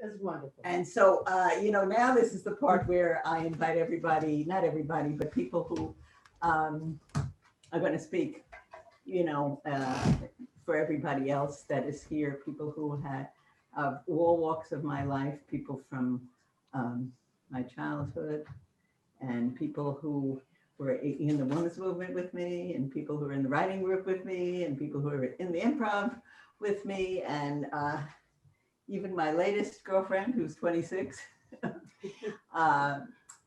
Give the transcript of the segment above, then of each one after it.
It's wonderful. And so, now this is the part where I invite everybody, not everybody, but people who are going to speak, you know, uh, for everybody else that is here, people who had of all walks of my life, people from um, my childhood, and people who were in the women's movement with me, and people who are in the writing group with me, and people who are in the improv with me, and even my latest girlfriend, who's 26. uh,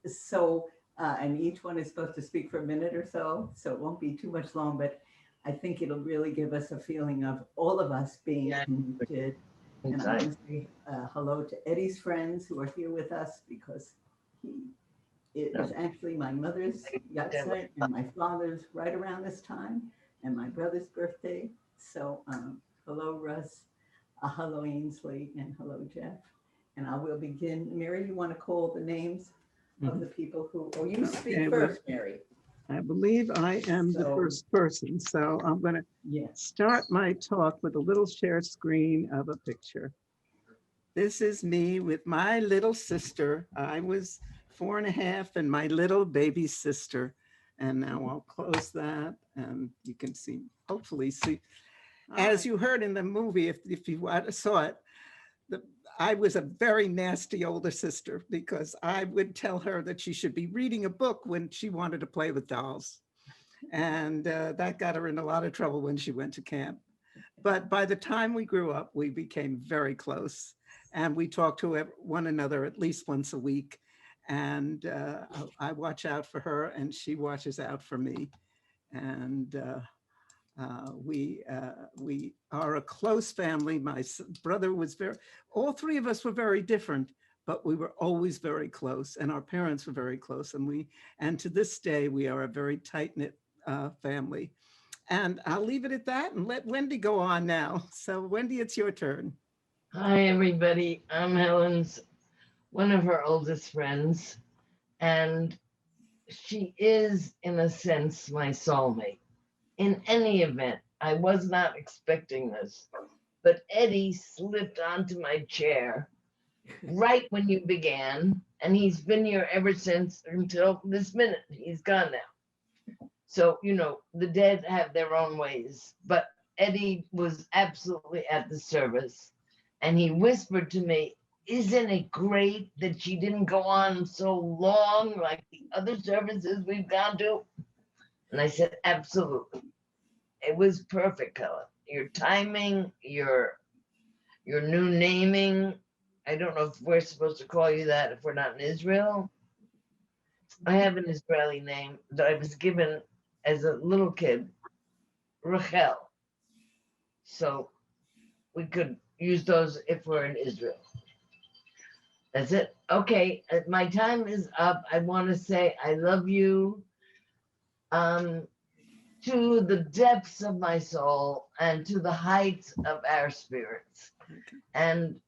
so, and each one is supposed to speak for a minute or so it won't be too much long, but I think it'll really give us a feeling of all of us being Yeah, connected. And I inside. want to say hello to Eddie's friends who are here with us because he it No, was actually my mother's yahrzeit and my father's right around this time, and my brother's birthday. So, hello, Russ. Hello, Ainsley, and hello, Jeff. And I will begin. Mary, you want to call the names of Mhm. the people who, or you speak Okay, well, first, Mary. I believe I am the So, first person, so I'm going to yes. start my talk with a little share screen of a picture. This is me with my little sister. I was 4.5 and my little baby sister. And now I'll close that and you can see, hopefully see. As you heard in the movie, if you saw it, the, I was a very nasty older sister because I would tell her that she should be reading a book when she wanted to play with dolls. And that got her in a lot of trouble when she went to camp. But by the time we grew up, we became very close and we talked to one another at least once a week. And I watch out for her and she watches out for me. And we are a close family. My brother was all three of us were very different, but we were always very close and our parents were very close. And to this day, we are a very tight knit family. And I'll leave it at that and let Wendy go on now. So Wendy, it's your turn. Hi, everybody. I'm Helen's one of her oldest friends, and she is, in a sense, my soulmate. In any event, I was not expecting this, but Eddie slipped onto my chair right when you began, and he's been here ever since until this minute. He's gone now. So, the dead have their own ways, but Eddie was absolutely at the service. And he whispered to me, "Isn't it great that she didn't go on so long like the other services we've gone to?" And I said, "Absolutely. It was perfect, Helen. Your timing, your new naming. I don't know if we're supposed to call you that if we're not in Israel. I have an Israeli name that I was given as a little kid, Rachel. So we could use those if we're in Israel. That's it. Okay, my time is up. I want to say I love you um, to the depths of my soul and to the heights of our spirits. And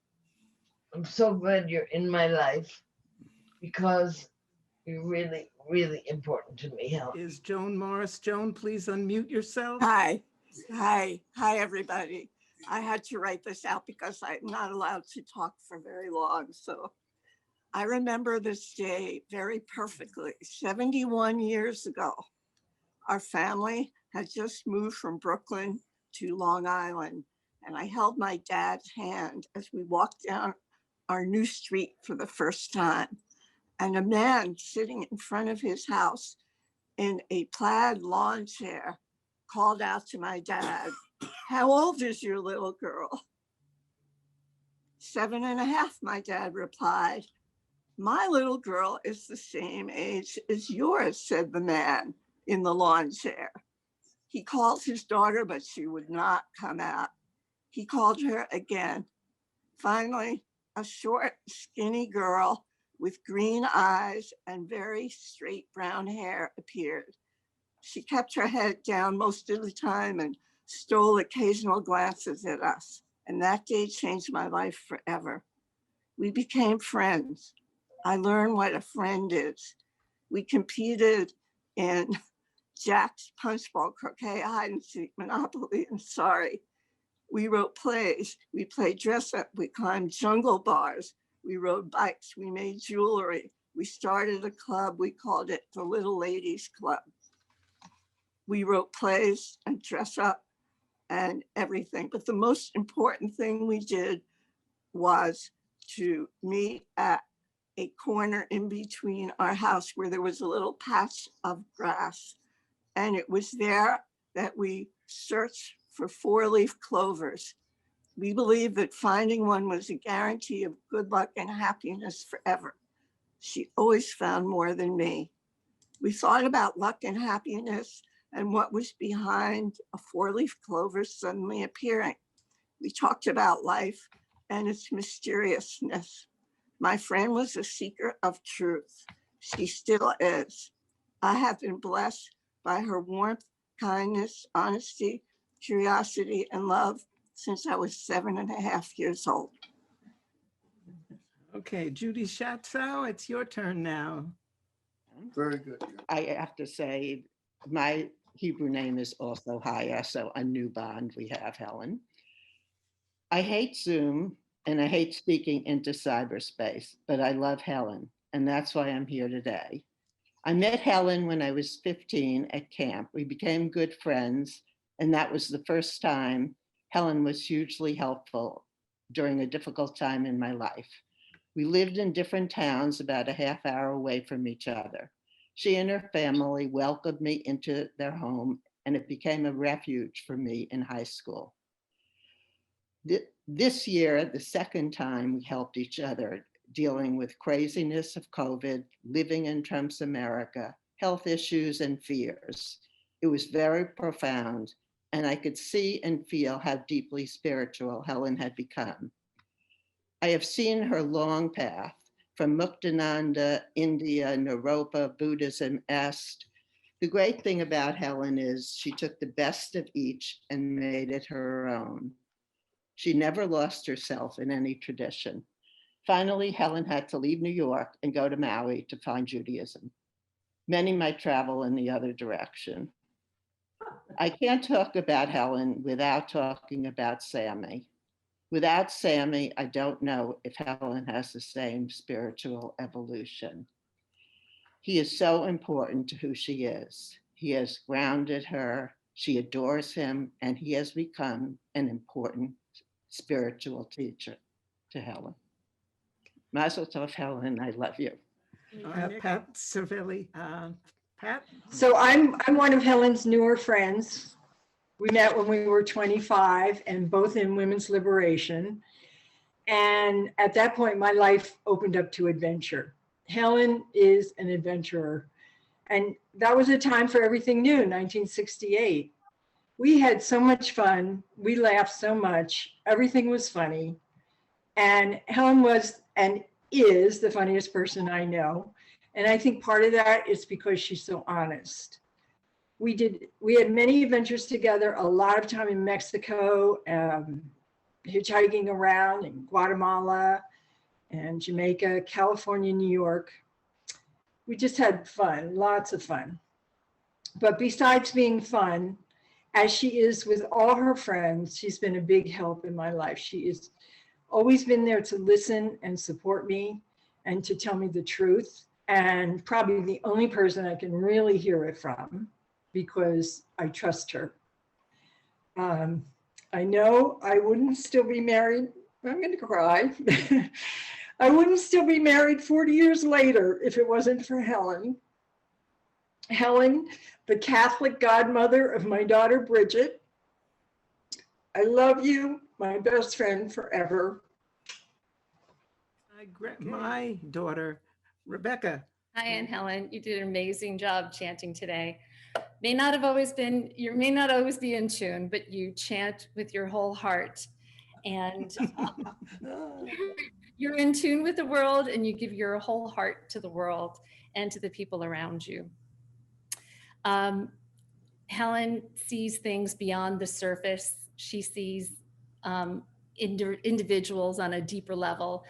I'm so glad you're in my life because you're really, really important to me, Helen. Is Joan Morris? Joan, please unmute yourself. Hi, hi, everybody. I had to write this out because I'm not allowed to talk for very long. So I remember this day very perfectly. 71 years ago, our family had just moved from Brooklyn to Long Island, and I held my dad's hand as we walked down our new street for the first time. And a man sitting in front of his house in a plaid lawn chair called out to my dad, "How old is your little girl?" 7.5, my dad replied. "My little girl is the same age as yours," said the man in the lawn chair. He called his daughter, but she would not come out. He called her again. Finally, a short, skinny girl with green eyes and very straight brown hair appeared. She kept her head down most of the time and stole occasional glances at us. And that day changed my life forever. We became friends. I learned what a friend is. We competed in Jack's punchball, croquet, hide and seek, Monopoly, and sorry. We wrote plays, we played dress up, we climbed jungle bars, we rode bikes, we made jewelry. We started a club, we called it the Little Ladies Club. We wrote plays and dress up and everything. But the most important thing we did was to meet at a corner in between our house where there was a little patch of grass. And it was there that we searched for 4-leaf clovers. We believed that finding one was a guarantee of good luck and happiness forever. She always found more than me. We thought about luck and happiness and what was behind a 4-leaf clover suddenly appearing. We talked about life and its mysteriousness. My friend was a seeker of truth. She still is. I have been blessed by her warmth, kindness, honesty, curiosity, and love since I was 7.5 years old. Okay, Judy Schatzow, it's your turn now. Very good. I have to say, my Hebrew name is also Haya, so a new bond we have, Helen. I hate Zoom and I hate speaking into cyberspace, but I love Helen, and that's why I'm here today. I met Helen when I was 15 at camp. We became good friends, and that was the first time Helen was hugely helpful during a difficult time in my life. We lived in different towns about a half hour away from each other. She and her family welcomed me into their home, and it became a refuge for me in high school. This year, the second time we helped each other dealing with craziness of COVID, living in Trump's America, health issues and fears. It was very profound, and I could see and feel how deeply spiritual Helen had become. I have seen her long path from Muktananda, India, Naropa, Buddhism, Est. The great thing about Helen is she took the best of each and made it her own. She never lost herself in any tradition. Finally, Helen had to leave New York and go to Maui to find Judaism. Many might travel in the other direction. I can't talk about Helen without talking about Sammy. Without Sammy, I don't know if Helen has the same spiritual evolution. He is so important to who she is. He has grounded her, she adores him, and he has become an important spiritual teacher to Helen. Mazel tov, Helen, I love you. Pat Cervelli. Pat? So I'm one of Helen's newer friends. We met when we were 25 and both in women's liberation. And at that point, my life opened up to adventure. Helen is an adventurer. And that was a time for everything new, 1968. We had so much fun. We laughed so much. Everything was funny. And Helen was and is the funniest person I know. And I think part of that is because she's so honest. We had many adventures together, a lot of time in Mexico, hitchhiking around in Guatemala and Jamaica, California, New York. We just had fun, lots of fun. But besides being fun, as she is with all her friends, she's been a big help in my life. She has always been there to listen and support me and to tell me the truth. And probably the only person I can really hear it from, because I trust her. I know I wouldn't still be married. I'm going to cry. I wouldn't still be married 40 years later if it wasn't for Helen. Helen, the Catholic godmother of my daughter, Bridget. I love you, my best friend forever. My daughter, Rebecca. Hi, Aunt Helen. You did an amazing job chanting today. You may not always be in tune, but you chant with your whole heart. And you're in tune with the world, and you give your whole heart to the world and to the people around you. Helen sees things beyond the surface. She sees individuals on a deeper level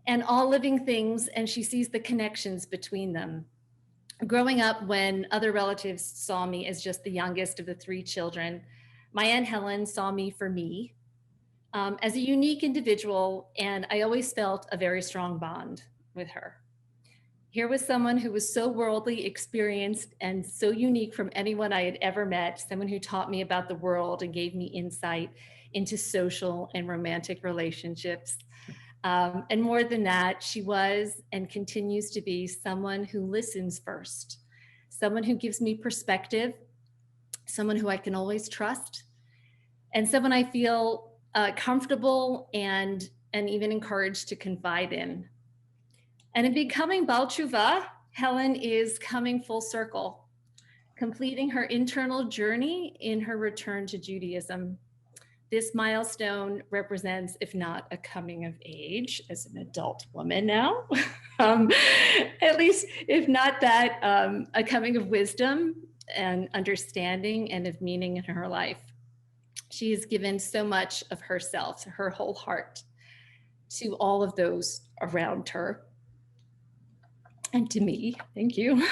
and all living things, and she sees the connections between them. Growing up, when other relatives saw me as just the youngest of the 3 children, my Aunt Helen saw me for me as a unique individual, and I always felt a very strong bond with her. Here was someone who was so worldly experienced and so unique from anyone I had ever met, someone who taught me about the world and gave me insight into social and romantic relationships. And more than that, she was and continues to be someone who listens first, someone who gives me perspective, someone who I can always trust, and someone I feel comfortable and even encouraged to confide in. And in becoming Baal Tshuva, Helen is coming full circle, completing her internal journey in her return to Judaism. This milestone represents, if not a coming of age as an adult woman now, at least if not that, a coming of wisdom and understanding and of meaning in her life. She has given so much of herself, her whole heart, to all of those around her. And to me, thank you.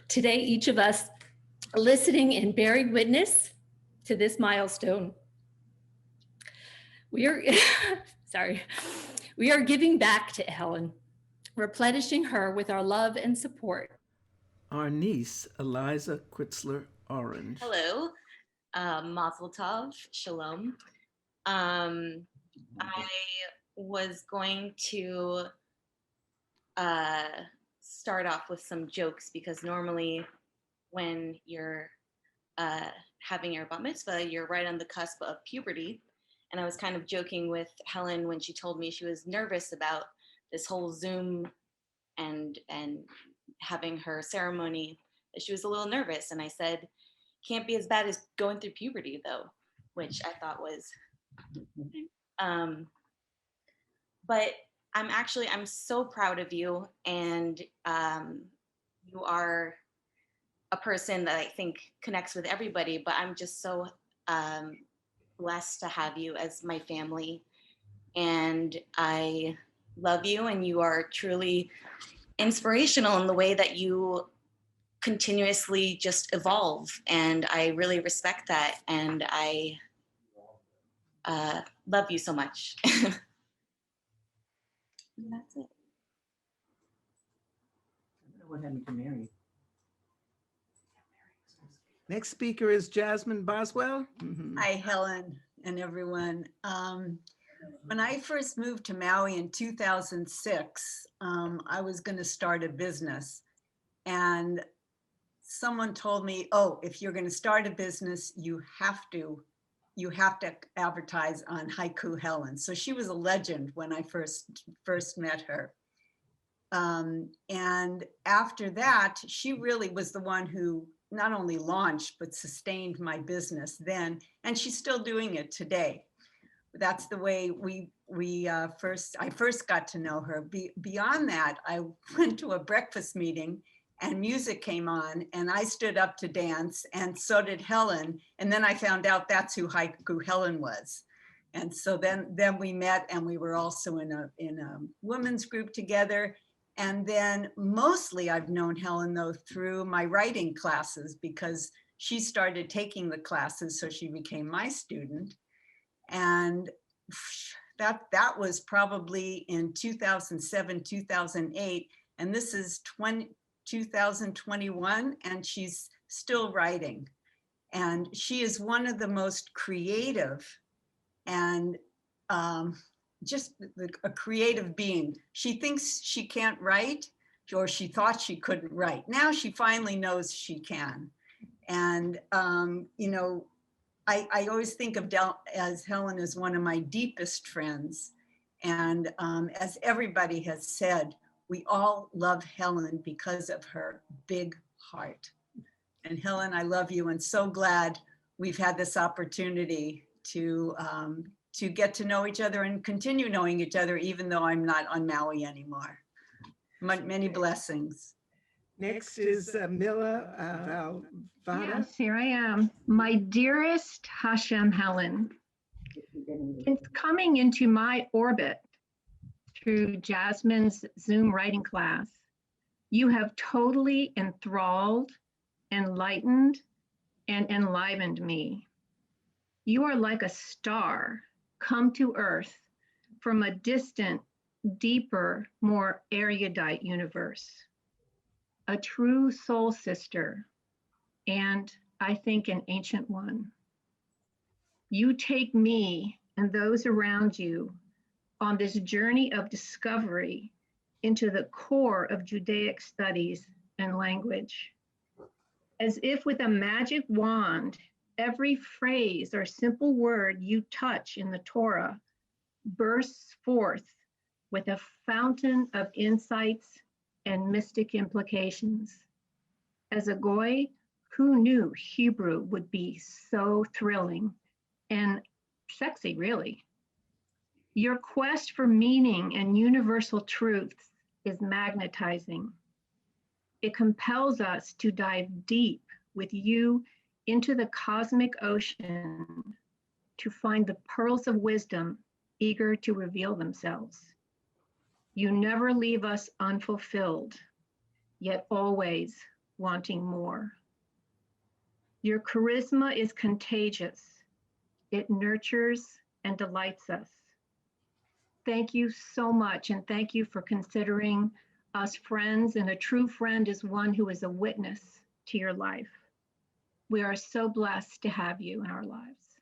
Today, each of us listening and bearing witness to this milestone, we are, we are giving back to Helen, replenishing her with our love and support. Our niece, Eliza Quitzler Orange. Hello, Mazel Tov, Shalom. I was going to start off with some jokes because normally when you're having your bat mitzvah, you're right on the cusp of puberty. And I was kind of joking with Helen when she told me she was nervous about this whole Zoom and having her ceremony, that she was a little nervous. And I said, can't be as bad as going through puberty though, which I thought was, but I'm so proud of you, and you are a person that I think connects with everybody, but I'm just so blessed to have you as my family, and I love you, and you are truly inspirational in the way that you continuously just evolve, and I really respect that, and I love you so much. And that's it. I don't know what happened to Mary. Next speaker is Jasmine Boswell. Hi, Helen and everyone. When I first moved to Maui in 2006, I was going to start a business, and someone told me, "Oh, if you're going to start a business, you have to advertise on Haiku Helen." So she was a legend when I first met her. And after that, she really was the one who not only launched, but sustained my business then. And she's still doing it today. That's the way I first got to know her. Beyond that, I went to a breakfast meeting and music came on and I stood up to dance, and so did Helen. And then I found out that's who Haiku Helen was. And so then we met, and we were also in a women's group together. And then mostly I've known Helen though through my writing classes, because she started taking the classes, so she became my student. And that was probably in 2007, 2008. And this is 2021, and she's still writing. And she is one of the most creative and just a creative being. She thinks she can't write, or she thought she couldn't write. Now she finally knows she can. And, you know, I always think of as Helen as one of my deepest friends. And as everybody has said, we all love Helen because of her big heart. And Helen, I love you, and so glad we've had this opportunity to get to know each other and continue knowing each other, even though I'm not on Maui anymore. Many blessings. Next is Mila Valvada. Yes, here I am. My dearest Hashem Helen, it's coming into my orbit through Jasmine's Zoom writing class. You have totally enthralled, enlightened, and enlivened me. You are like a star come to Earth from a distant, deeper, more erudite universe. A true soul sister, and I think an ancient one. You take me and those around you on this journey of discovery into the core of Judaic studies and language. As if with a magic wand, every phrase or simple word you touch in the Torah bursts forth with a fountain of insights and mystic implications. As a Goy, who knew Hebrew would be so thrilling and sexy, really? Your quest for meaning and universal truths is magnetizing. It compels us to dive deep with you into the cosmic ocean to find the pearls of wisdom eager to reveal themselves. You never leave us unfulfilled, yet always wanting more. Your charisma is contagious. It nurtures and delights us. Thank you so much, and thank you for considering us friends, and a true friend is one who is a witness to your life. We are so blessed to have you in our lives.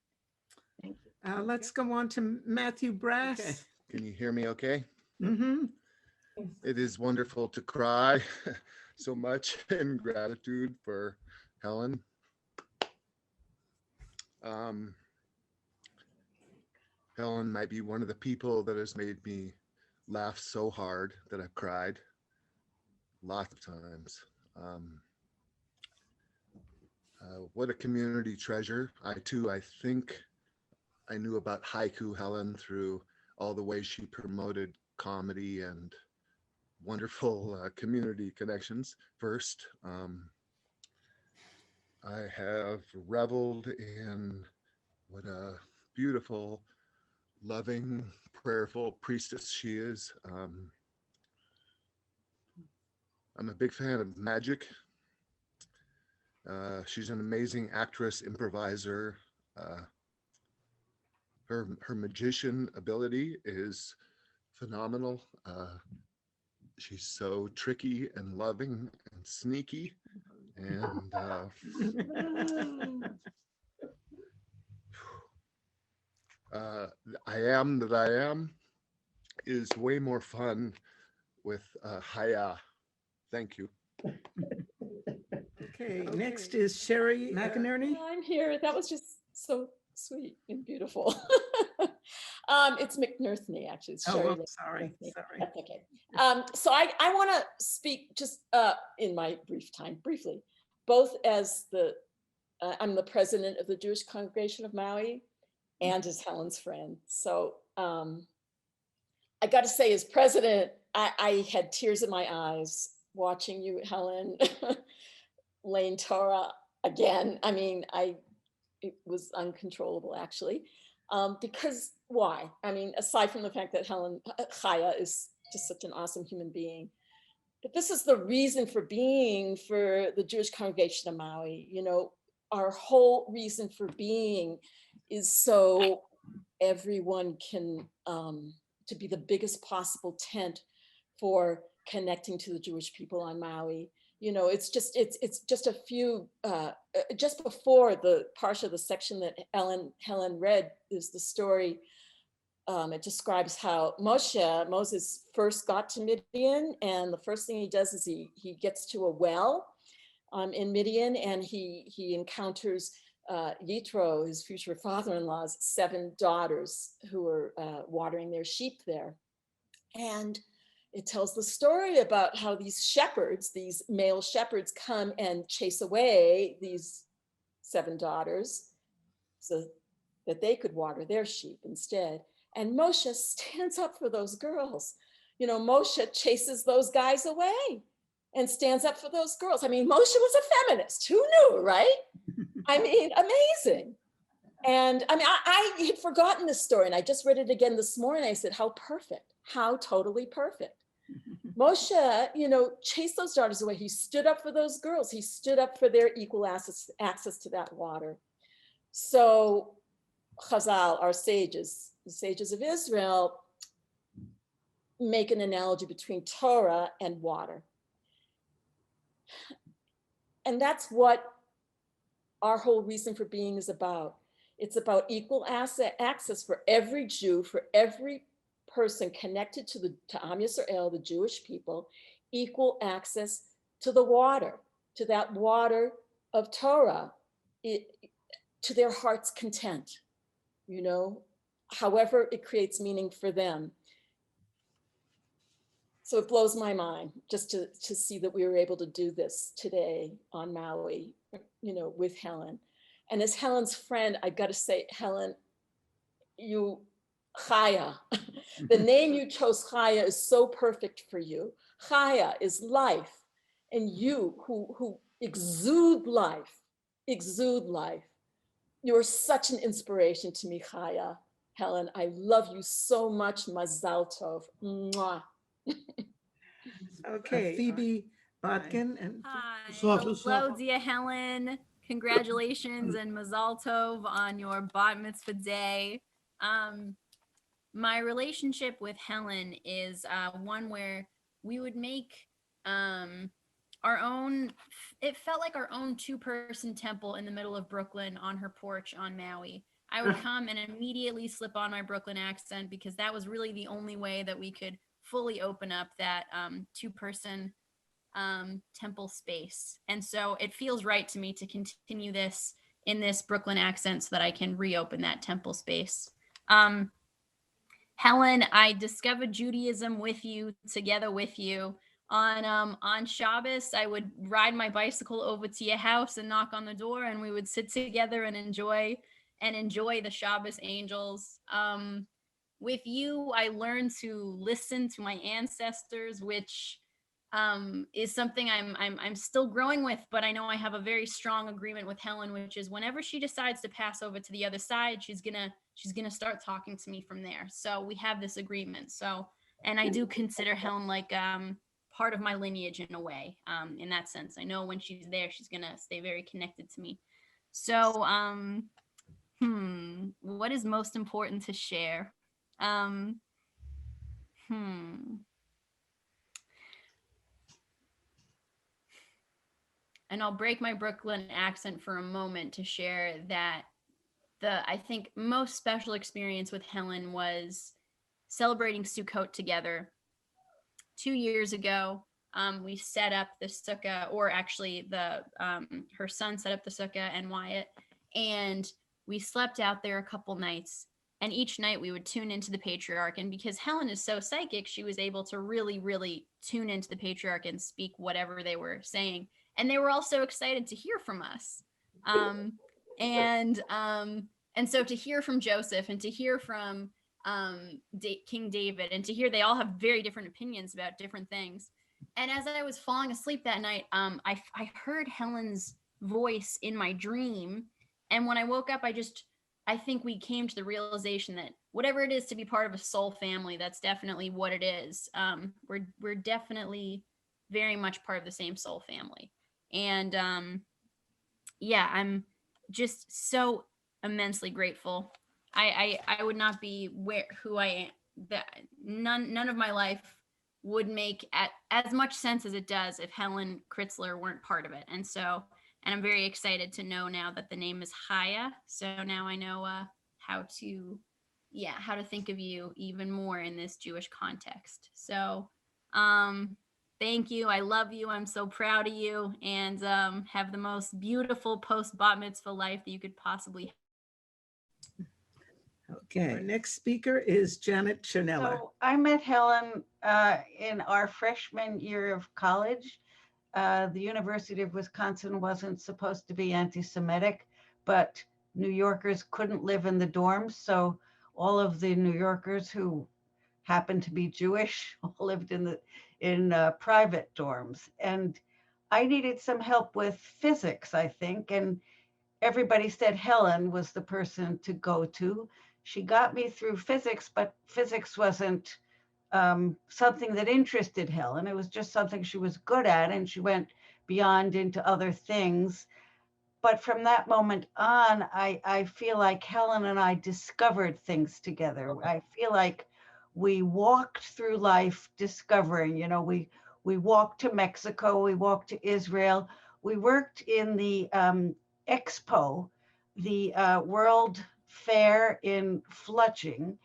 Thank you. Let's go on to Matthew Brass. Okay. Can you hear me okay? Mm-hmm. It is wonderful to cry so much in gratitude for Helen. Helen might be one of the people that has made me laugh so hard that I've cried lots of times. What a community treasure. I think I knew about Haiku Helen through all the ways she promoted comedy and wonderful community connections first. I have reveled in what a beautiful, loving, prayerful priestess she is. I'm a big fan of magic. She's an amazing actress, improviser. Her magician ability is phenomenal. She's so tricky and loving and sneaky. And I Am That I Am is way more fun with Haya. Thank you. Okay, next is Sherry McInerney. I'm here. That was just so sweet and beautiful. It's McNerthney, actually. It's Sherry Sorry. That's okay. So I want to speak just in my brief time, briefly, both as I'm the president of the Jewish Congregation of Maui and as Helen's friend. So I got to say, as president, I had tears in my eyes watching you, Helen, laying Torah again. I mean, it was uncontrollable, actually. Because why? I mean, aside from the fact that Helen Chaya is just such an awesome human being, but this is the reason for being for the Jewish Congregation of Maui. You know, our whole reason for being is so everyone can, to be the biggest possible tent for connecting to the Jewish people on Maui. You know, it's just a few, just before the parsha, the section that Helen read is the story. It describes how Moses first got to Midian, and the first thing he does is he gets to a well in Midian, and he encounters Yitro, his future father-in-law's 7 daughters who are watering their sheep there. And it tells the story about how these shepherds, these male shepherds, come and chase away these 7 daughters so that they could water their sheep instead. And Moshe stands up for those girls. You know, Moshe chases those guys away and stands up for those girls. I mean, Moshe was a feminist. Who knew, right? I mean, amazing. And I mean, I had forgotten this story, and I just read it again this morning. I said, how perfect, how totally perfect. Moshe, you know, chased those daughters away. He stood up for those girls. He stood up for their equal access to that water. So Chazal, our sages, the sages of Israel, make an analogy between Torah and water. And that's what our whole reason for being is about. It's about equal access for every Jew, for every person connected to Am Yisrael, the Jewish people, equal access to the water, to that water of Torah, to their heart's content, you know, however it creates meaning for them. So it blows my mind just to see that we were able to do this today on Maui, you know, with Helen. And as Helen's friend, I got to say, Helen, you, Chaya, the name you chose, Chaya, is so perfect for you. Chaya is life. And you who exude life, you're such an inspiration to me, Chaya. Helen, I love you so much. Mazal tov. Mwah. Okay, Phoebe Botkin and Hi. Softly, Hello, softly. dear Helen. Congratulations and Mazal Tov on your bat mitzvah day. My relationship with Helen is one where we would make our own, it felt like our own two-person temple in the middle of Brooklyn on her porch on Maui. I would come and immediately slip on my Brooklyn accent because that was really the only way that we could fully open up that two-person temple space. And so it feels right to me to continue this in this Brooklyn accent so that I can reopen that temple space. Helen, I discovered Judaism with you, together with you. On Shabbos, I would ride my bicycle over to your house and knock on the door, and we would sit together and enjoy the Shabbos angels. With you, I learned to listen to my ancestors, which is something I'm still growing with, but I know I have a very strong agreement with Helen, which is whenever she decides to pass over to the other side, she's gonna start talking to me from there. So we have this agreement. So, and I do consider Helen like part of my lineage in a way. In that sense, I know when she's there, she's gonna stay very connected to me. So, what is most important to share? And I'll break my Brooklyn accent for a moment to share that I think most special experience with Helen was celebrating Sukkot together. 2 years ago, we set up the sukkah, or actually her son set up the sukkah and Wyatt, and we slept out there a couple nights. And each night we would tune into the patriarch. And because Helen is so psychic, she was able to really, really tune into the patriarch and speak whatever they were saying. And they were all so excited to hear from us. And so to hear from Joseph and to hear from King David, and to hear they all have very different opinions about different things. And as I was falling asleep that night, I heard Helen's voice in my dream. And when I woke up, I think we came to the realization that whatever it is to be part of a soul family, that's definitely what it is. We're definitely very much part of the same soul family. And yeah, I'm just so immensely grateful. I would not be who I am. That none of my life would make as much sense as it does if Helen Kritzler weren't part of it. And I'm very excited to know now that the name is Chaya. So now I know how to think of you even more in this Jewish context. So thank you. I love you. I'm so proud of you, and have the most beautiful post bat mitzvah life that you could possibly have. Okay, our next speaker is Janet Chanella. So I met Helen in our freshman year of college. The University of Wisconsin wasn't supposed to be anti-Semitic, but New Yorkers couldn't live in the dorms. So all of the New Yorkers who happened to be Jewish lived in private dorms. And I needed some help with physics, I think. And everybody said Helen was the person to go to. She got me through physics, but physics wasn't something that interested Helen. It was just something she was good at, and she went beyond into other things. But from that moment on, I feel like Helen and I discovered things together. I feel like we walked through life discovering, we walked to Mexico, we walked to Israel, we worked in the Expo, the World Fair in Flushing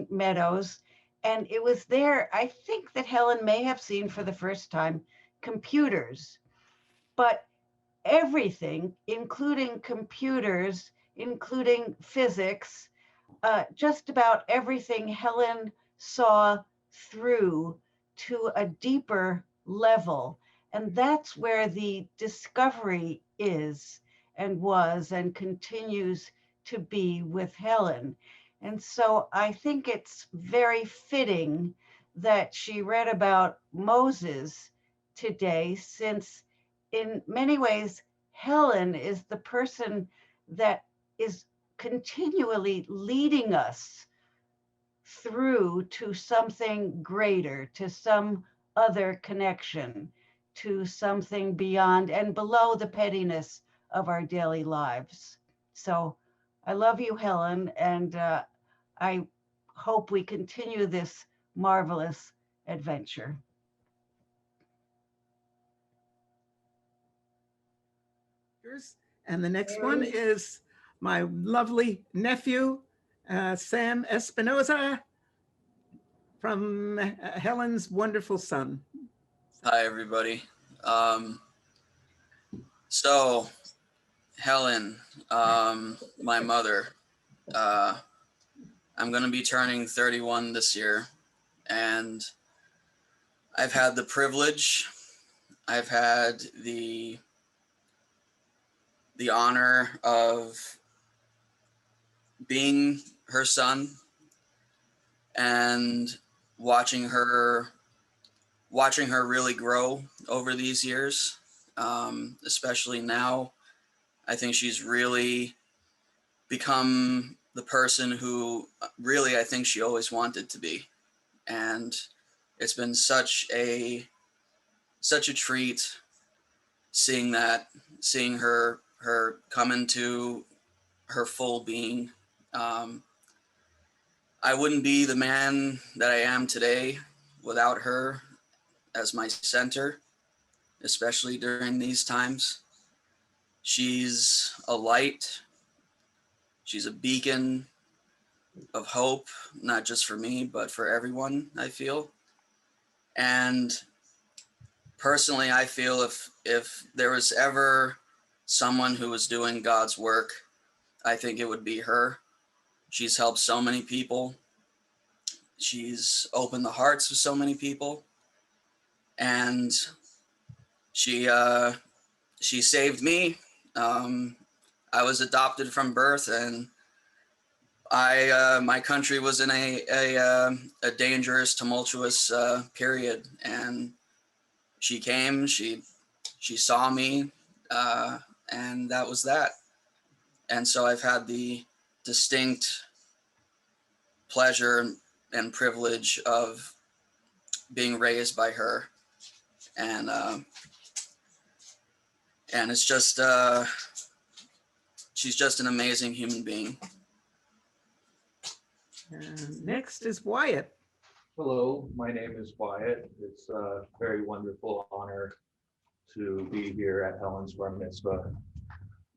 Meadows. And it was there, I think that Helen may have seen for the first time computers, but everything, including computers, including physics, just about everything Helen saw through to a deeper level. And that's where the discovery is and was and continues to be with Helen. And so I think it's very fitting that she read about Moses today, since in many ways, Helen is the person that is continually leading us through to something greater, to some other connection, to something beyond and below the pettiness of our daily lives. So I love you, Helen, and I hope we continue this marvelous adventure. And the next one is my lovely nephew, Sam Espinoza, from Helen's wonderful son. Hi, everybody. So Helen, my mother, I'm going to be turning 31 this year, and I've had the privilege, I've had the honor of being her son and watching her really grow over these years, especially now. I think she's really become the person who really I think she always wanted to be. And it's been such a treat seeing her come into her full being. I wouldn't be the man that I am today without her as my center, especially during these times. She's a light. She's a beacon of hope, not just for me, but for everyone, I feel. And personally, I feel if there was ever someone who was doing God's work, I think it would be her. She's helped so many people. She's opened the hearts of so many people. And she saved me. I was adopted from birth, and my country was in a dangerous, tumultuous period, and she came. She saw me, and that was that. And so I've had the distinct pleasure and privilege of being raised by her, and it's just she's just an amazing human being. Next is Wyatt. Hello, my name is Wyatt. It's a very wonderful honor to be here at Helen's Bar Mitzvah.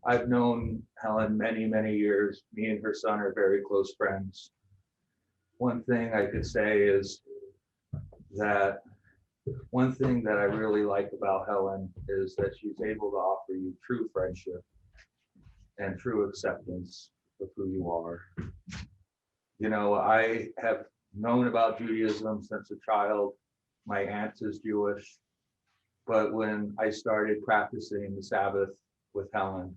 I've known Helen many, many years. Me and her son are very close friends. One thing I could say is that one thing that I really like about Helen is that she's able to offer you true friendship and true acceptance of who you are. You know, I have known about Judaism since a child. My aunt is Jewish, but when I started practicing the Sabbath with Helen,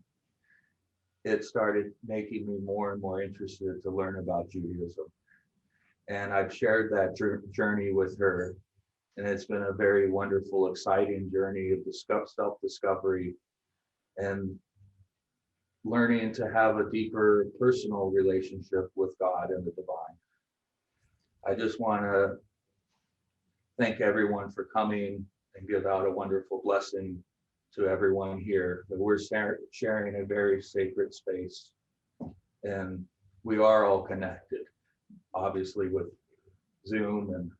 it started making me more and more interested to learn about Judaism. And I've shared that journey with her, and it's been a very wonderful, exciting journey of self-discovery and learning to have a deeper personal relationship with God and the divine. I just want to thank everyone for coming and give out a wonderful blessing to everyone here that we're sharing a very sacred space. And we are all connected, obviously with Zoom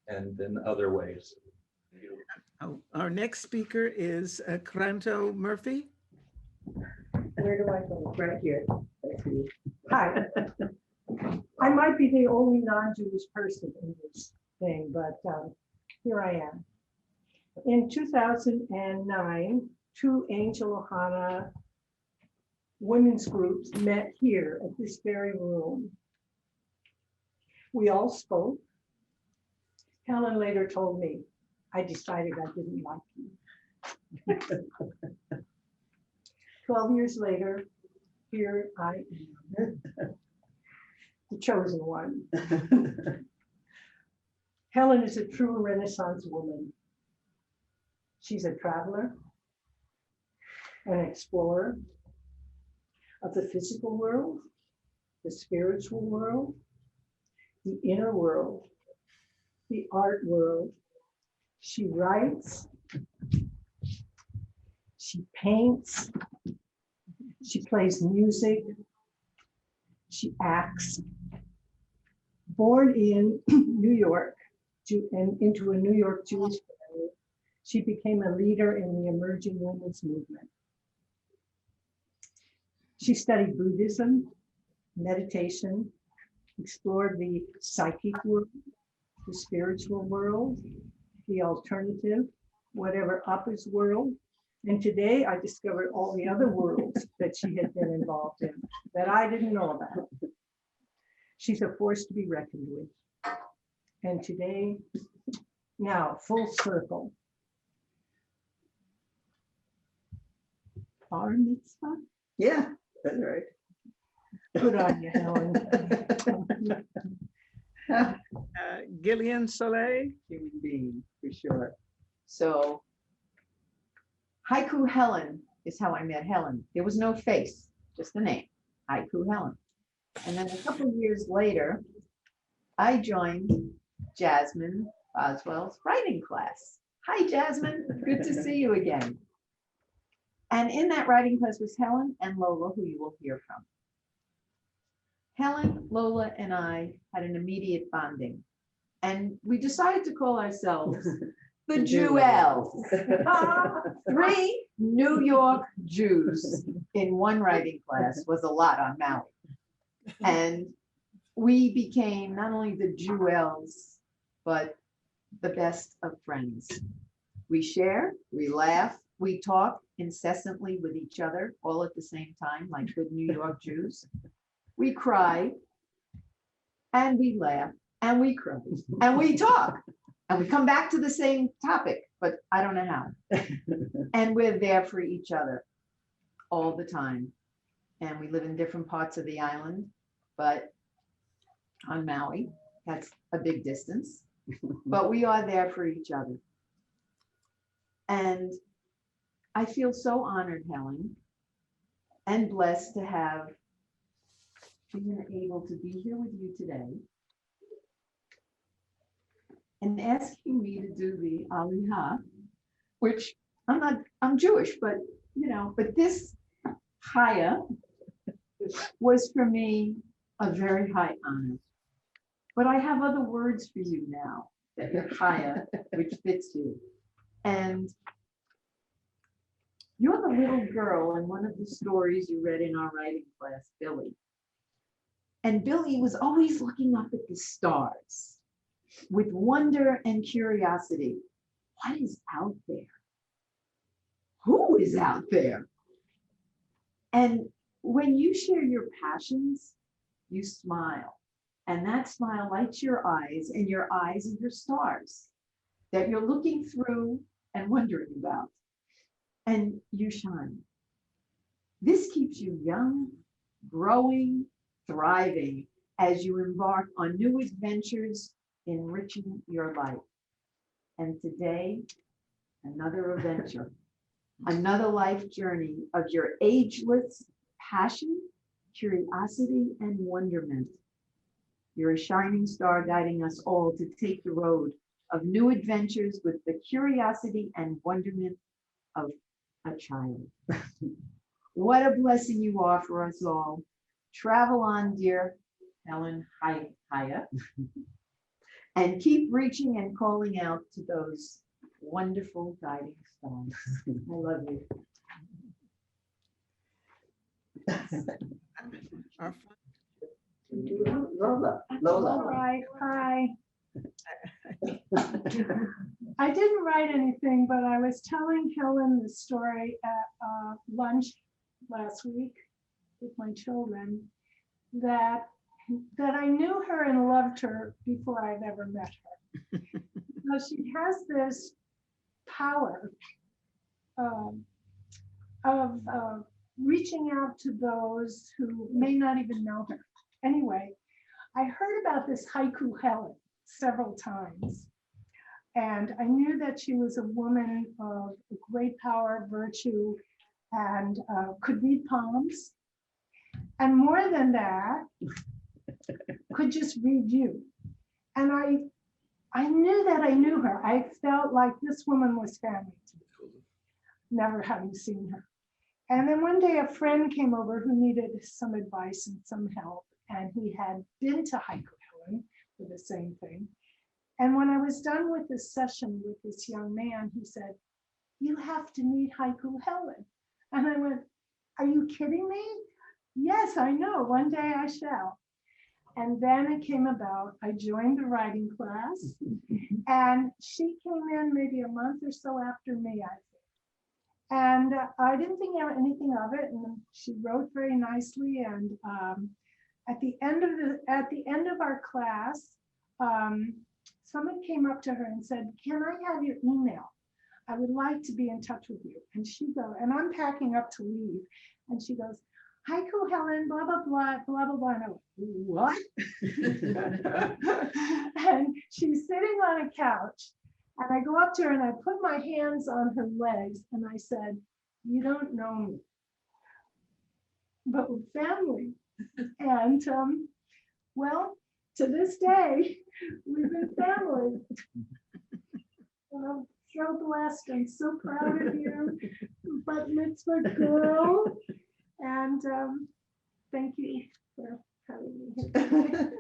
and in other ways. Our next speaker is Cranto Murphy. Where do I go? Right here. Hi. I might be the only non-Jewish person in this thing, but here I am. In 2009, two Angel Ohana women's groups met here at this very room. We all spoke. Helen later told me, I decided I didn't like you. 12 years later, here I am, the chosen one. Helen is a true Renaissance woman. She's a traveler, an explorer of the physical world, the spiritual world, the inner world, the art world. She writes, she paints, she plays music, she acts. Born in New York and into a New York Jewish family, she became a leader in the emerging women's movement. She studied Buddhism, meditation, explored the psychic world, the spiritual world, the alternative, whatever uppers world. And today I discovered all the other worlds that she had been involved in that I didn't know about. She's a force to be reckoned with. And today, now full circle. Bar mitzvah? Yeah, that's right. Good on you, Helen. Gillian Soleil. Human being, for sure. So, Haiku Helen is how I met Helen. There was no face, just the name, Haiku Helen. And then a couple of years later, I joined Jasmine Boswell's writing class. Hi, Jasmine. Good to see you again. And in that writing class was Helen and Lola, who you will hear from. Helen, Lola, and I had an immediate bonding. And we decided to call ourselves the Jewels. 3 New York Jews in one writing class was a lot on Maui. And we became not only the Jewels, but the best of friends. We share, we laugh, we talk incessantly with each other all at the same time, like good New York Jews. We cry, and we laugh, and we cry, and we talk, and we come back to the same topic, but I don't know how. And we're there for each other all the time. And we live in different parts of the island, but on Maui, that's a big distance, but we are there for each other. And I feel so honored, Helen, and blessed to have been able to be here with you today and asking me to do the Aliyah, which I'm Jewish, but but this Chaya was for me a very high honor. But I have other words for you now that are Chaya, which fits you. And you're the little girl in one of the stories you read in our writing class, Billy. And Billy was always looking up at the stars with wonder and curiosity. What is out there? Who is out there? And when you share your passions, you smile. And that smile lights your eyes, and your eyes are your stars that you're looking through and wondering about. And you shine. This keeps you young, growing, thriving as you embark on new adventures enriching your life. And today, another adventure, another life journey of your ageless passion, curiosity, and wonderment. You're a shining star guiding us all to take the road of new adventures with the curiosity and wonderment of a child. What a blessing you are for us all. Travel on, dear Helen Haya, and keep reaching and calling out to those wonderful guiding stars. I love you. Our Lola. All right, hi. I didn't write anything, but I was telling Helen the story at lunch last week with my children that I knew her and loved her before I'd ever met her. So she has this power of reaching out to those who may not even know her. Anyway, I heard about this haiku Helen several times. And I knew that she was a woman of great power, virtue, and could read poems. And more than that, could just read you. And I knew that I knew her. I felt like this woman was family to me, never having seen her. And then one day a friend came over who needed some advice and some help. And he had been to Haiku Helen for the same thing. And when I was done with this session with this young man, he said, "You have to meet Haiku Helen." And I went, "Are you kidding me?" "Yes, I know. One day I shall." And then it came about. I joined the writing class, and she came in maybe a month or so after me, I think. And I didn't think anything of it. And she wrote very nicely. And at the end of our class, someone came up to her and said, "Can I have your email? I would like to be in touch with you." And she goes, and I'm packing up to leave. And she goes, "Haiku Helen, blah, blah, blah, blah, blah, blah." And I went, "What?" And she's sitting on a couch. And I go up to her and I put my hands on her legs and I said, "You don't know me, but we're family." And well, to this day, we've been family. And I'm so blessed and so proud of you, but mitzvah girl. And thank you for having me here.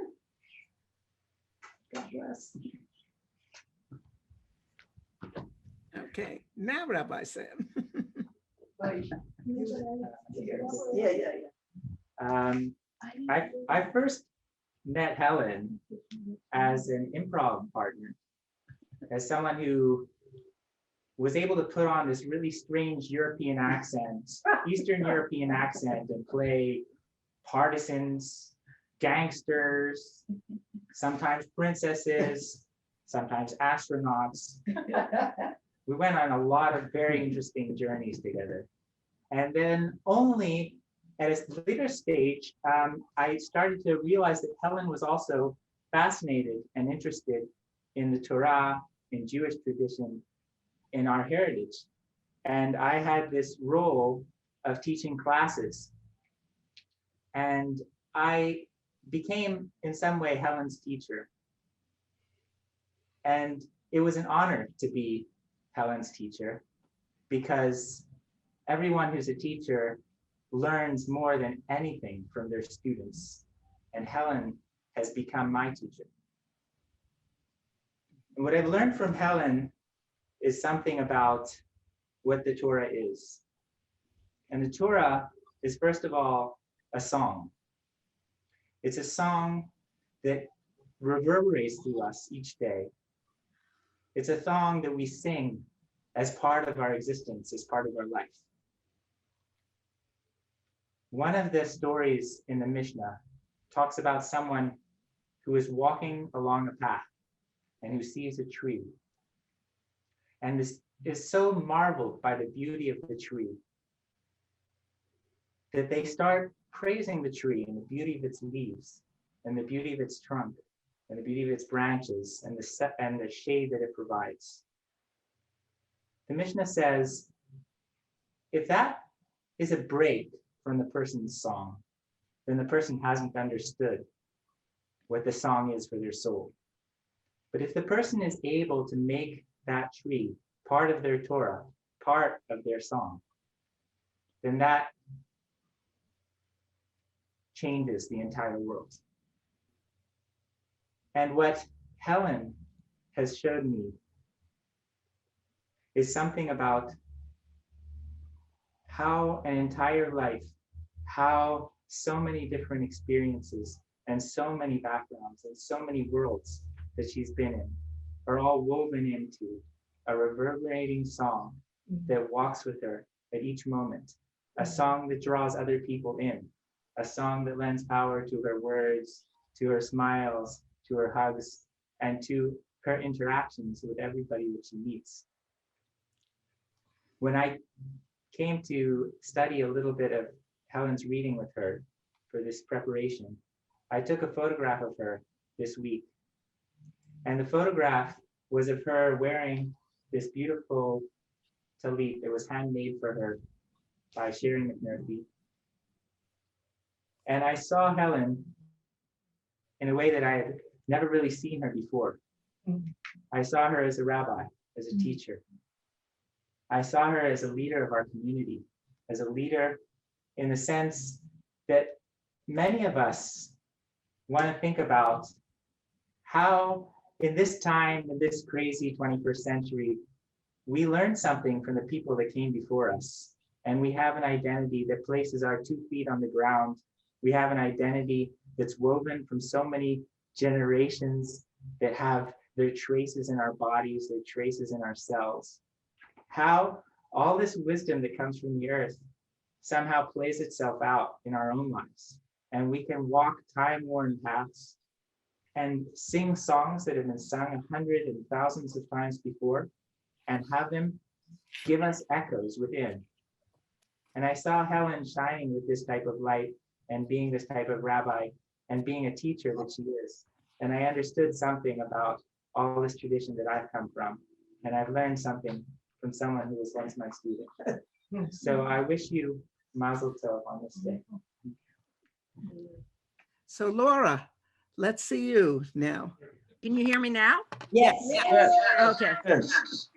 God bless. Okay, now Rabbi Sam. I first met Helen as an improv partner, as someone who was able to put on this really strange European accent, Eastern European accent, and play partisans, gangsters, sometimes princesses, sometimes astronauts. We went on a lot of very interesting journeys together. And then only at a later stage, I started to realize that Helen was also fascinated and interested in the Torah, in Jewish tradition, in our heritage. And I had this role of teaching classes. And I became, in some way, Helen's teacher. And it was an honor to be Helen's teacher, because everyone who's a teacher learns more than anything from their students. And Helen has become my teacher. And what I've learned from Helen is something about what the Torah is. And the Torah is, first of all, a song. It's a song that reverberates through us each day. It's a song that we sing as part of our existence, as part of our life. One of the stories in the Mishnah talks about someone who is walking along a path and who sees a tree. And this is so marveled by the beauty of the tree that they start praising the tree and the beauty of its leaves and the beauty of its trunk and the beauty of its branches and the shade that it provides. The Mishnah says, if that is a break from the person's song, then the person hasn't understood what the song is for their soul. But if the person is able to make that tree part of their Torah, part of their song, then that changes the entire world. And what Helen has showed me is something about how an entire life, how so many different experiences and so many backgrounds and so many worlds that she's been in are all woven into a reverberating song that walks with her at each moment, a song that draws other people in, a song that lends power to her words, to her smiles, to her hugs, and to her interactions with everybody that she meets. When I came to study a little bit of Helen's reading with her for this preparation, I took a photograph of her this week. And the photograph was of her wearing this beautiful tallit that was handmade for her by Sherry McMurphy. And I saw Helen in a way that I had never really seen her before. I saw her as a rabbi, as a teacher. I saw her as a leader of our community, as a leader in the sense that many of us want to think about how in this time, in this crazy 21st century, we learn something from the people that came before us. And we have an identity that places our 2 feet on the ground. We have an identity that's woven from so many generations that have their traces in our bodies, their traces in our cells. How all this wisdom that comes from the earth somehow plays itself out in our own lives. And we can walk time-worn paths and sing songs that have been sung 100 and thousands of times before and have them give us echoes within. And I saw Helen shining with this type of light and being this type of rabbi and being a teacher that she is. And I understood something about all this tradition that I've come from. And I've learned something from someone who was once my student. So I wish you mazel tov on this day. So Laura, let's see you now. Can you hear me now? Yes. Okay. Yes.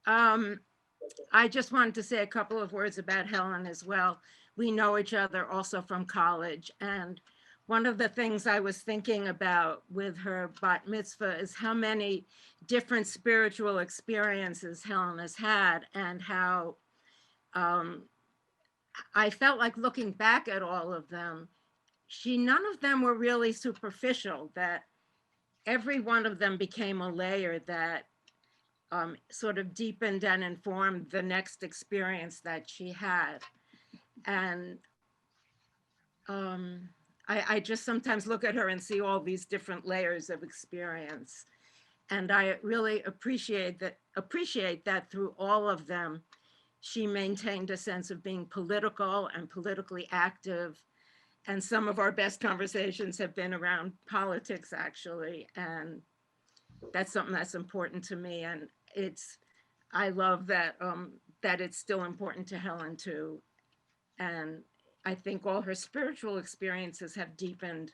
I just wanted to say a couple of words about Helen as well. We know each other also from college. And one of the things I was thinking about with her bat mitzvah is how many different spiritual experiences Helen has had, and how I felt like looking back at all of them, none of them were really superficial, that every one of them became a layer that sort of deepened and informed the next experience that she had. And I just sometimes look at her and see all these different layers of experience. And I really appreciate that through all of them, she maintained a sense of being political and politically active. And some of our best conversations have been around politics, actually. And that's something that's important to me. And I love that, that it's still important to Helen too. And I think all her spiritual experiences have deepened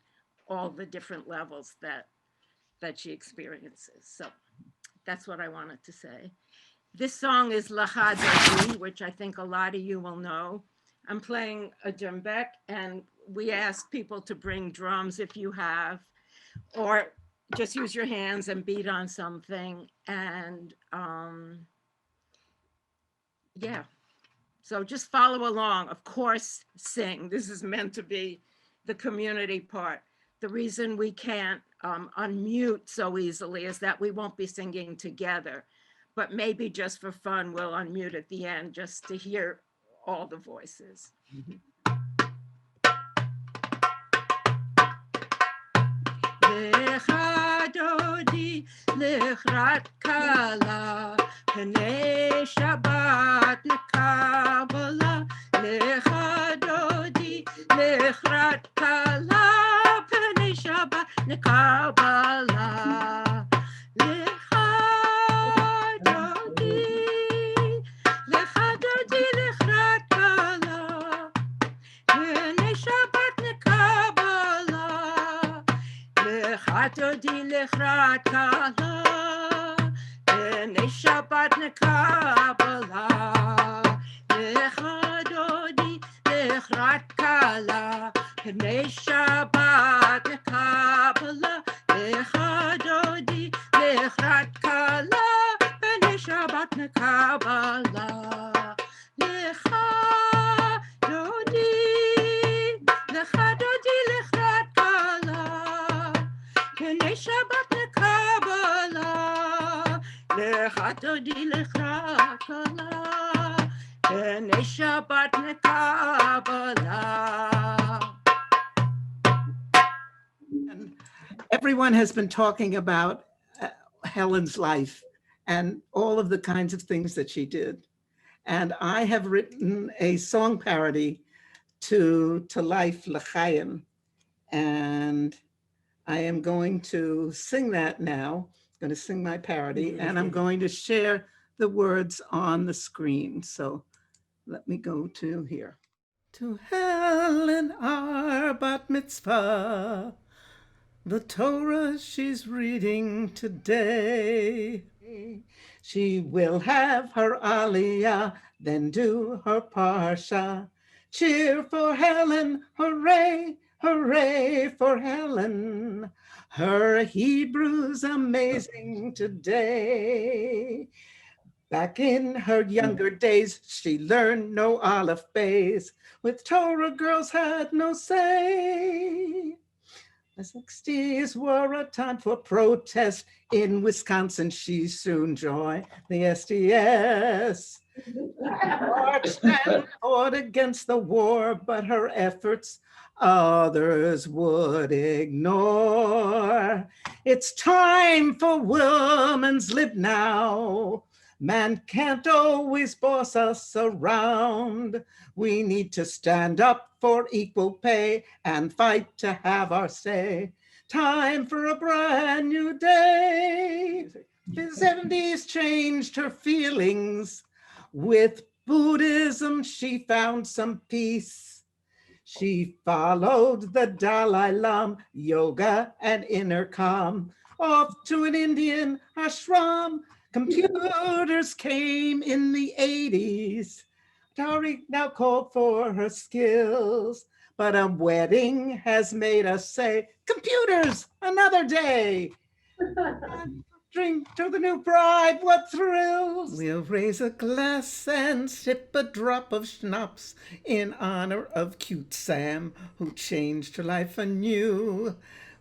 all the different levels that she experiences. So that's what I wanted to say. This song is L'cha Dodi, which I think a lot of you will know. I'm playing a djembek, and we ask people to bring drums if you have, or just use your hands and beat on something. And yeah, so just follow along. Of course, sing. This is meant to be the community part. The reason we can't unmute so easily is that we won't be singing together, but maybe just for fun, we'll unmute at the end just to hear all the voices. L'cha dodi, l'chrat kala, pnei Shabbat nekabala. L'cha dodi, l'chrat kala, pnei Shabbat nekabala. L'cha dodi, l'chrat kala, pnei Shabbat nekabala. L'cha dodi, l'chrat kala, pnei Shabbat nekabala. L'cha dodi, B'nei Shabbat Kabbalah, Lecha Dodi, Lechrat Kala, B'nei Shabbat Kabbalah, Lecha Dodi, Lecha Dodi, Lechrat Kala, B'nei Shabbat Kabbalah, Lecha Dodi, Lechrat Kala, B'nei Shabbat Kabbalah. Everyone has been talking about Helen's life and all of the kinds of things that she did. And I have written a song parody to Life L'chaim. And I am going to sing that now. I'm going to sing my parody, and I'm going to share the words on the screen. So let me go to here. To Helen, our bat mitzvah, the Torah she's reading today. She will have her aliyah, then do her parsha. Cheer for Helen, hooray, hooray for Helen. Her Hebrew's amazing today. Back in her younger days, she learned no aleph beis. With Torah, girls had no say. The 60s were a time for protest. In Wisconsin, she soon joined the SDS. Marched and fought against the war, but her efforts others would ignore. It's time for women's lib now. Man can't always boss us around. We need to stand up for equal pay and fight to have our say. Time for a brand new day. The 70s changed her feelings. With Buddhism, she found some peace. She followed the Dalai Lama, yoga and inner calm. Off to an Indian ashram. Computers came in the 80s. Tariq now called for her skills, but a wedding has made us say, computers, another day. Drink to the new bride, what thrills. We'll raise a glass and sip a drop of schnapps in honor of cute Sam, who changed her life anew.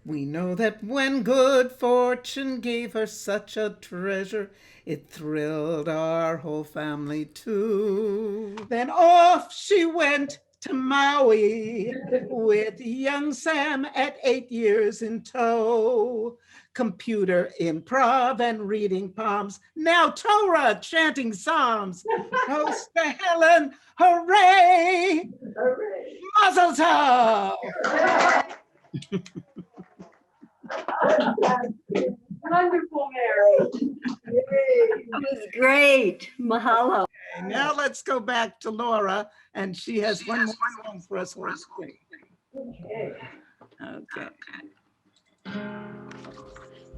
We know that when good fortune gave her such a treasure, it thrilled our whole family too. Then off she went to Maui with young Sam at 8 years in tow. Computer improv and reading palms, now Torah chanting psalms. Toast to Helen, hooray! Hooray! Mazel tov! Wonderful, Mary. That was great. Mahalo. Okay, now let's go back to Laura, and she has one more song for us. Okay. Okay.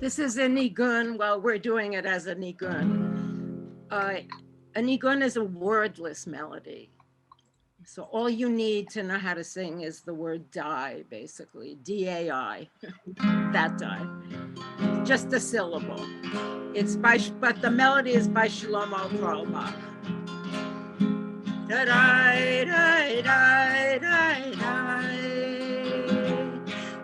This is a nigun. Well, we're doing it as a nigun. A nigun is a wordless melody. So all you need to know how to sing is the word die, basically, D-A-I, that die. Just a syllable. It's by, but the melody is by Shlomo Carlebach. Da-dai, dai, dai, dai, dai.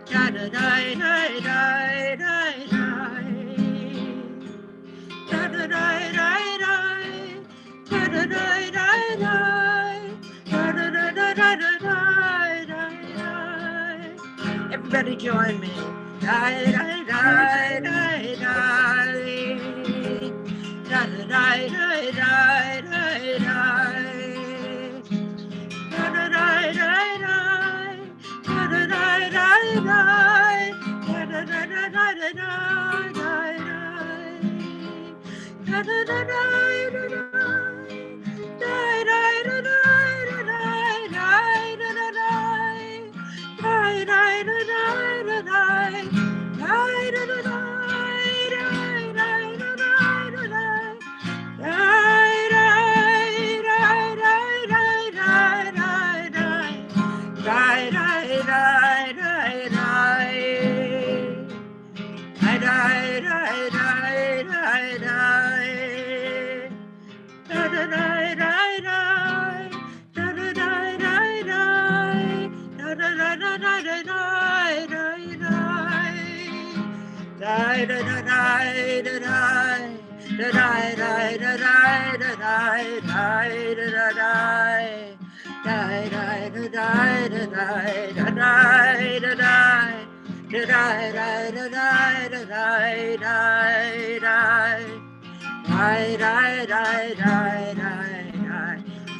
Da-da-dai, dai, dai, dai, dai. Da-da-dai, dai, dai. Da-da-dai, dai, dai. Everybody join me. Die, die, die, die, die. Die, die, die, die, die, die. Die, die, die, die. Die, die, die, die. Die, die, die, die, die, die, die, die. Die, die, die.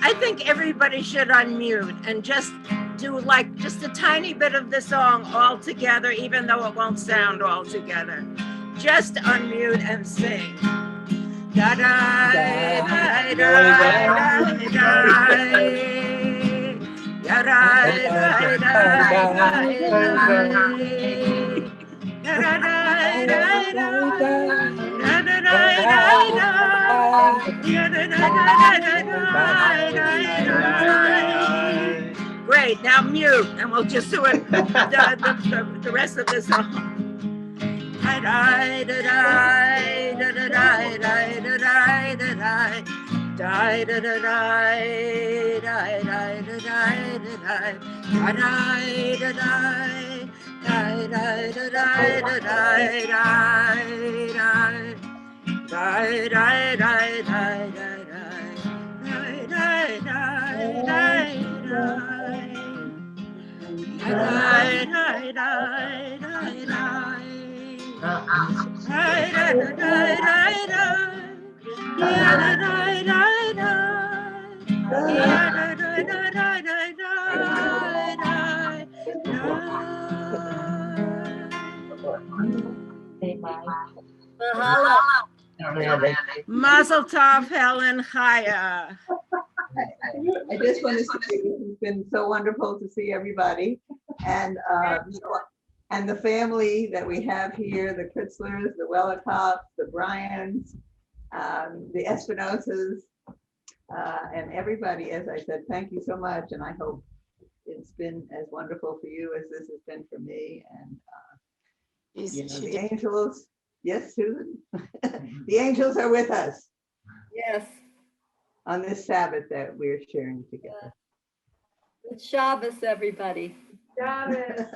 I think everybody should unmute and just do like just a tiny bit of the song all together, even though it won't sound all together. Just unmute and sing. Da da da da da da Great, now mute, and we'll just do it the rest of the song. Mazel tov, Helen Chaya. I just want to say it's been so wonderful to see everybody and and the family that we have here, the Kritzlers, the Wellicotts, the Bryans, the Espinosas, and everybody. As I said, thank you so much, and I hope it's been as wonderful for you as this has been for me. And the angels, yes, Susan, the angels are with us. Yes. On this Sabbath that we're sharing together. Good Shabbos, everybody. Shabbos.